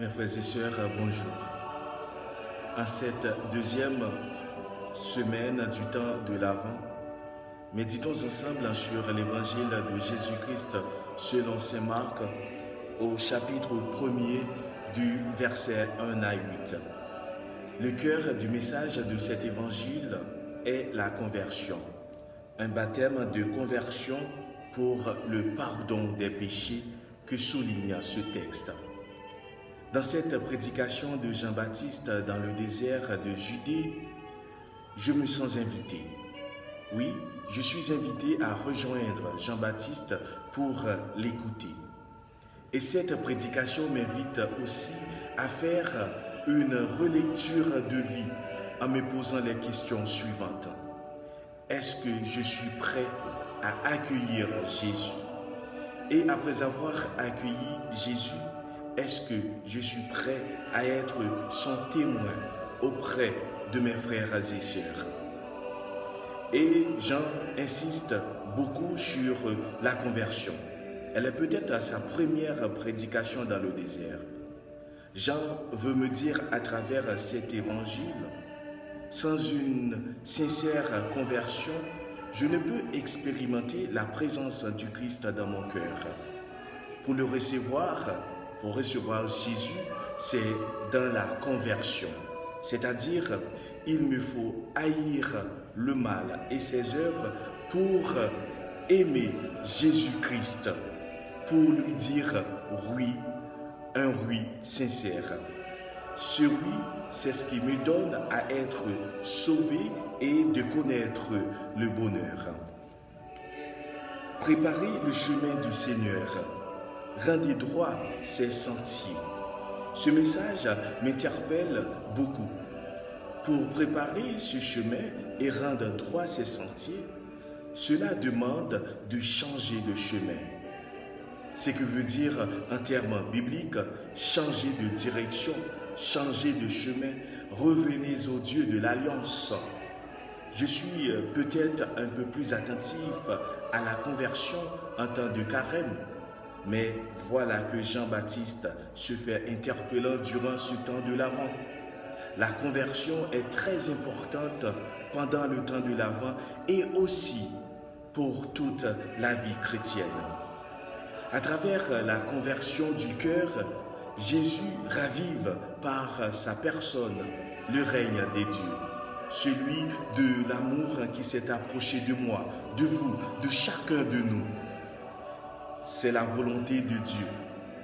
Mes frères et sœurs, bonjour. En cette deuxième semaine du temps de l'Avent, méditons ensemble sur l'évangile de Jésus-Christ selon saint Marc au chapitre 1er du verset 1 à 8. Le cœur du message de cet évangile est la conversion, un baptême de conversion pour le pardon des péchés que souligne ce texte. Dans cette prédication de Jean-Baptiste dans le désert de Judée, je me sens invité. Oui, je suis invité à rejoindre Jean-Baptiste pour l'écouter. Et cette prédication m'invite aussi à faire une relecture de vie en me posant les questions suivantes. Est-ce que je suis prêt à accueillir Jésus? Et après avoir accueilli Jésus, est-ce que je suis prêt à être son témoin auprès de mes frères et sœurs? Et Jean insiste beaucoup sur la conversion. Elle est peut-être à sa première prédication dans le désert. Jean veut me dire à travers cet évangile, sans une sincère conversion, je ne peux expérimenter la présence du Christ dans mon cœur. Pour recevoir Jésus, c'est dans la conversion. C'est-à-dire, il me faut haïr le mal et ses œuvres pour aimer Jésus-Christ, pour lui dire oui, un oui sincère. Ce oui, c'est ce qui me donne à être sauvé et de connaître le bonheur. Préparez le chemin du Seigneur. Rendez droit ses sentiers. Ce message m'interpelle beaucoup. Pour préparer ce chemin et rendre droit ses sentiers, cela demande de changer de chemin. Ce que veut dire en termes bibliques, changer de direction, changer de chemin, revenez au Dieu de l'Alliance. Je suis peut-être un peu plus attentif à la conversion en temps de carême, mais voilà que Jean-Baptiste se fait interpellant durant ce temps de l'Avent. La conversion est très importante pendant le temps de l'Avent et aussi pour toute la vie chrétienne. À travers la conversion du cœur, Jésus ravive par sa personne le règne des dieux, celui de l'amour qui s'est approché de moi, de vous, de chacun de nous. C'est la volonté de Dieu,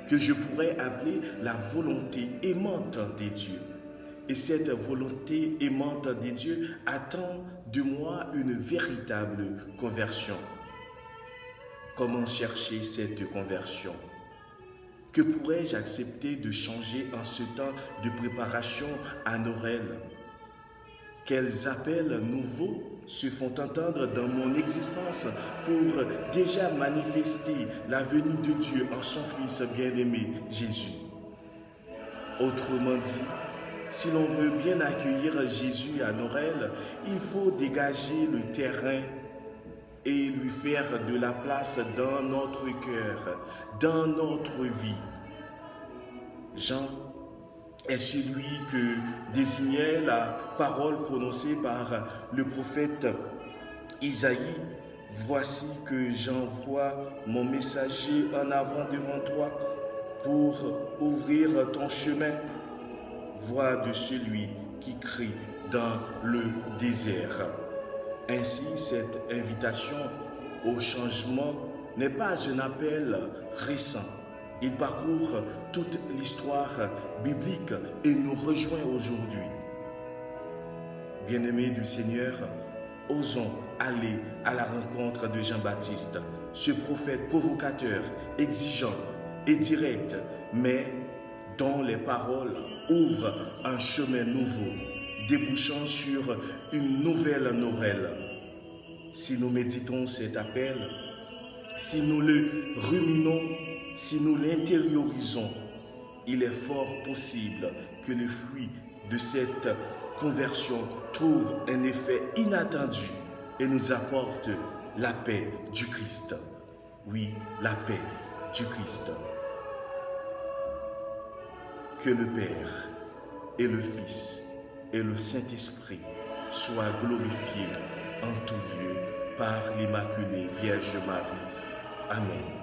que je pourrais appeler la volonté aimante des dieux. Et cette volonté aimante des dieux attend de moi une véritable conversion. Comment chercher cette conversion? Que pourrais-je accepter de changer en ce temps de préparation à Noël? Quels appels nouveaux se font entendre dans mon existence pour déjà manifester la venue de Dieu en son Fils bien-aimé, Jésus? Autrement dit, si l'on veut bien accueillir Jésus à Noël, il faut dégager le terrain et lui faire de la place dans notre cœur, dans notre vie. Jean est celui que désignait la parole prononcée par le prophète Isaïe. Voici que j'envoie mon messager en avant devant toi pour ouvrir ton chemin. Voix de celui qui crie dans le désert. Ainsi, cette invitation au changement n'est pas un appel récent. Il parcourt toute l'histoire biblique et nous rejoint aujourd'hui. Bien-aimés du Seigneur, osons aller à la rencontre de Jean-Baptiste, ce prophète provocateur, exigeant et direct, mais dont les paroles ouvrent un chemin nouveau, débouchant sur une nouvelle Noël. Si nous méditons cet appel, si nous le ruminons, si nous l'intériorisons, il est fort possible que le fruit de cette conversion trouve un effet inattendu et nous apporte la paix du Christ. Oui, la paix du Christ. Que le Père et le Fils et le Saint-Esprit soient glorifiés en tout lieu par l'Immaculée Vierge Marie. Amen.